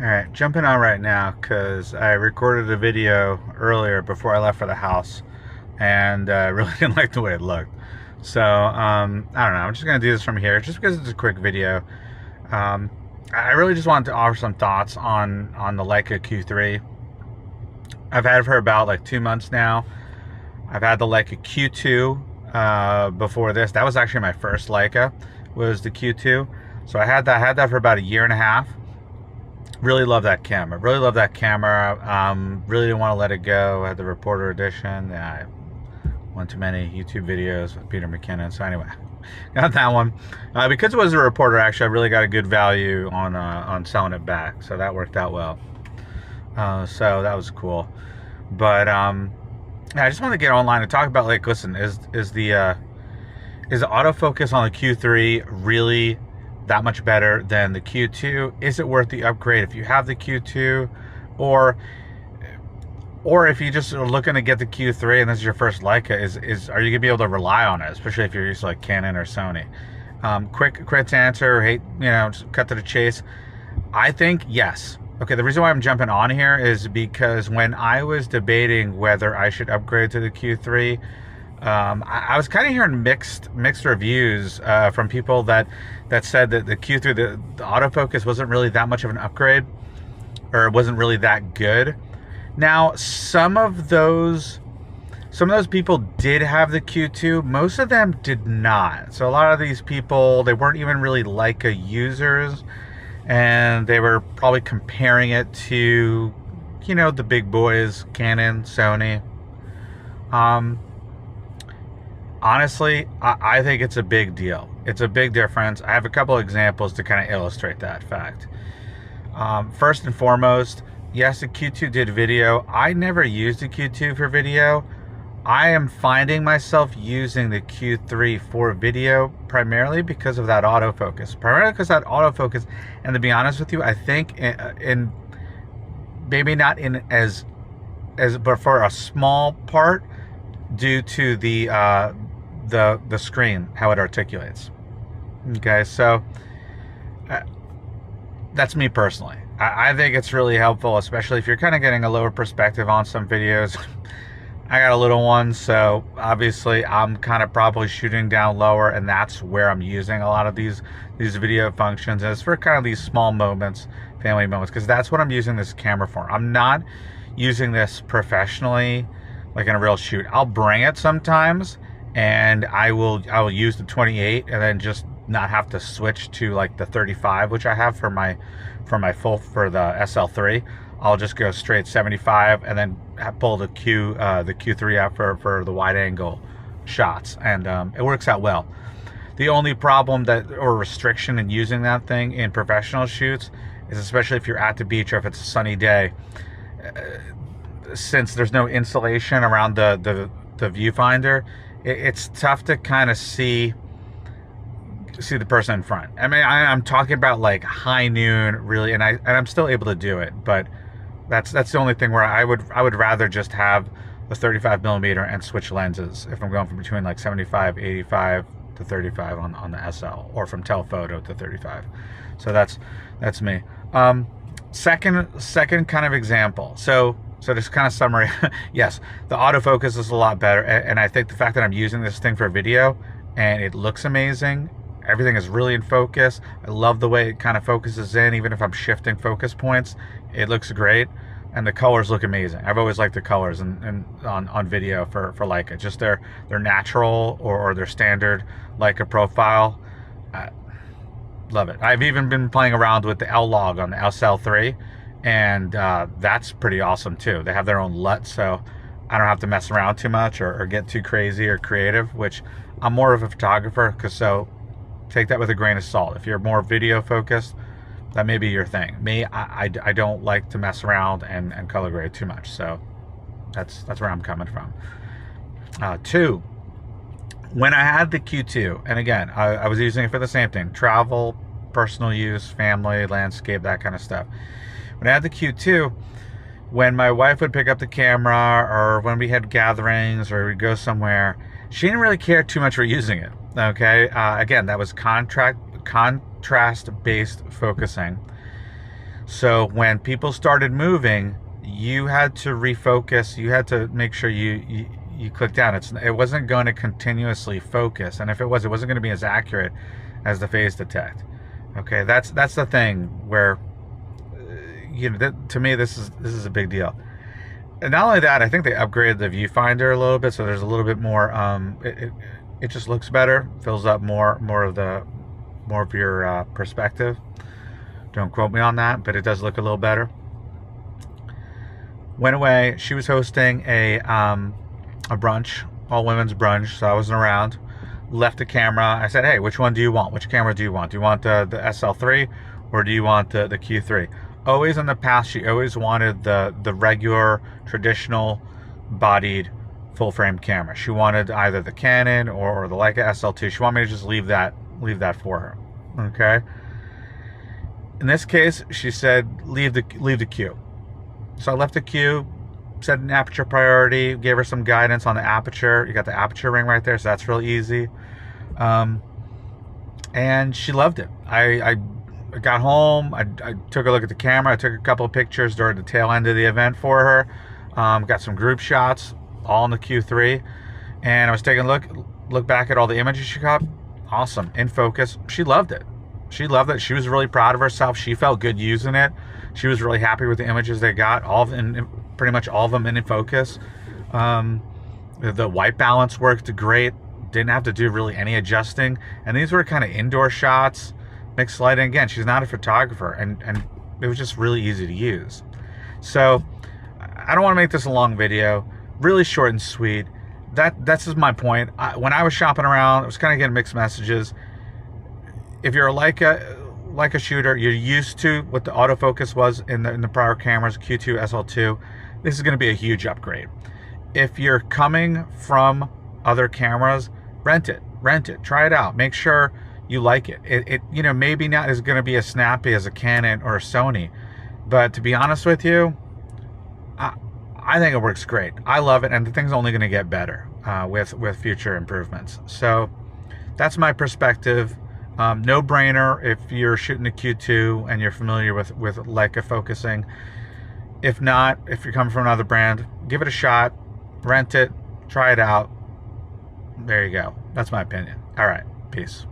All right, jumping on right now because I recorded a video earlier before I left for the house, and I really didn't like the way it looked. So I don't know. I'm just gonna do this from here, just because it's a quick video. Um, I really just wanted to offer some thoughts on the Leica Q3. I've had it for about like 2 months now. I've had the Leica Q2 before this. That was actually my first Leica, was the Q2. So I had that for about a year and a half. Really love that camera. Really love that camera. Really didn't want to let it go. I had the Reporter edition. I went to many YouTube videos with Peter McKinnon. So anyway, got that one. Because it was a Reporter, actually, I really got a good value on selling it back. So that worked out well. So that was cool. But yeah, I just wanted to get online and talk about, like, listen, is the autofocus on the Q3 really that much better than the Q2? Is it worth the upgrade if you have the Q2, or if you just are looking to get the Q3 and this is your first Leica, are you gonna be able to rely on it, especially if you're used to like Canon or Sony? Quick answer. Just cut to the chase. I think yes. Okay, the reason why I'm jumping on here is because when I was debating whether I should upgrade to the Q3, I was kind of hearing mixed reviews from people that said that the Q3, the autofocus wasn't really that much of an upgrade, or it wasn't really that good. Now, some of those people did have the Q2. Most of them did not. So a lot of these people, they weren't even really Leica users, and they were probably comparing it to, the big boys, Canon, Sony. Honestly, I think it's a big deal. It's a big difference. I have a couple of examples to kind of illustrate that fact. First and foremost, yes, the Q2 did video. I never used the Q2 for video. I am finding myself using the Q3 for video primarily because of that autofocus. And to be honest with you, I think in maybe not in as but for a small part, due to the screen, how it articulates. Okay, so that's me personally. I think it's really helpful, especially if you're kind of getting a lower perspective on some videos. I got a little one, so obviously I'm kind of probably shooting down lower, and that's where I'm using a lot of these video functions. And it's for kind of these small moments, family moments, because that's what I'm using this camera for. I'm not using this professionally, like in a real shoot. I'll bring it sometimes, and I will use the 28 and then just not have to switch to like the 35, which I have for the SL3. I'll just go straight 75 and then pull the Q3 out for the wide angle shots, and it works out well. The only problem or restriction in using that thing in professional shoots is, especially if you're at the beach or if it's a sunny day, since there's no insulation around the viewfinder, it's tough to kind of see the person in front. I mean, I'm talking about like high noon, really, and I'm still able to do it, but that's the only thing where I would rather just have the 35mm and switch lenses if I'm going from between like 75, 85 to 35 on the SL, or from telephoto to 35. So that's me. Second kind of example. So just kind of summary. Yes, the autofocus is a lot better, and I think the fact that I'm using this thing for video and it looks amazing, everything is really in focus. I love the way it kind of focuses in, even if I'm shifting focus points, it looks great, and the colors look amazing. I've always liked the colors and on video for Leica, just their natural or their standard Leica profile. Love it. I've even been playing around with the L-Log on the SL3, and that's pretty awesome too. They have their own LUT, so I don't have to mess around too much or get too crazy or creative, which I'm more of a photographer, so take that with a grain of salt. If you're more video focused, that may be your thing. Me, I don't like to mess around and color grade too much, so that's where I'm coming from. Two, when I had the Q2, and again, I was using it for the same thing: travel, personal use, family, landscape, that kind of stuff. When I had the Q2, when my wife would pick up the camera, or when we had gatherings or we'd go somewhere, she didn't really care too much for using it. Okay, again, that was contrast-based focusing. So when people started moving, you had to refocus. You had to make sure you click down. It wasn't going to continuously focus, and if it wasn't going to be as accurate as the phase detect. Okay, that's the thing where to me this is a big deal. And not only that, I think they upgraded the viewfinder a little bit, so there's a little bit more. It just looks better, fills up more of your perspective. Don't quote me on that, but it does look a little better. Went away. She was hosting a brunch, all women's brunch, so I wasn't around. Left the camera. I said, hey, which one do you want? Which camera do you want? Do you want the SL3 or do you want the Q3? Always in the past, she always wanted the regular, traditional bodied full frame camera. She wanted either the Canon or the Leica SL2. She wanted me to just leave that for her. Okay. In this case, she said leave the Q. So I left the Q, set an aperture priority, gave her some guidance on the aperture. You got the aperture ring right there, so that's real easy. And she loved it. I got home, I took a look at the camera, I took a couple of pictures during the tail end of the event for her. Got some group shots, all in the Q3. And I was taking a look back at all the images she got. Awesome, in focus. She loved it. She loved it. She was really proud of herself. She felt good using it. She was really happy with the images they got, pretty much all of them in focus. The white balance worked great. Didn't have to do really any adjusting. And these were kind of indoor shots, mixed lighting. Again, she's not a photographer, and it was just really easy to use. So I don't want to make this a long video. Really short and sweet. That's just my point. When I was shopping around, I was kind of getting mixed messages. If you're a Leica shooter, you're used to what the autofocus was in the prior cameras, Q2, SL2. This is going to be a huge upgrade. If you're coming from other cameras, rent it, try it out. Make sure you like it. It maybe not is going to be as snappy as a Canon or a Sony, but to be honest with you, I think it works great. I love it, and the thing's only going to get better with future improvements. So that's my perspective. No brainer if you're shooting a Q2 and you're familiar with Leica focusing. If not, if you're coming from another brand, give it a shot, rent it, try it out. There you go. That's my opinion. All right, peace.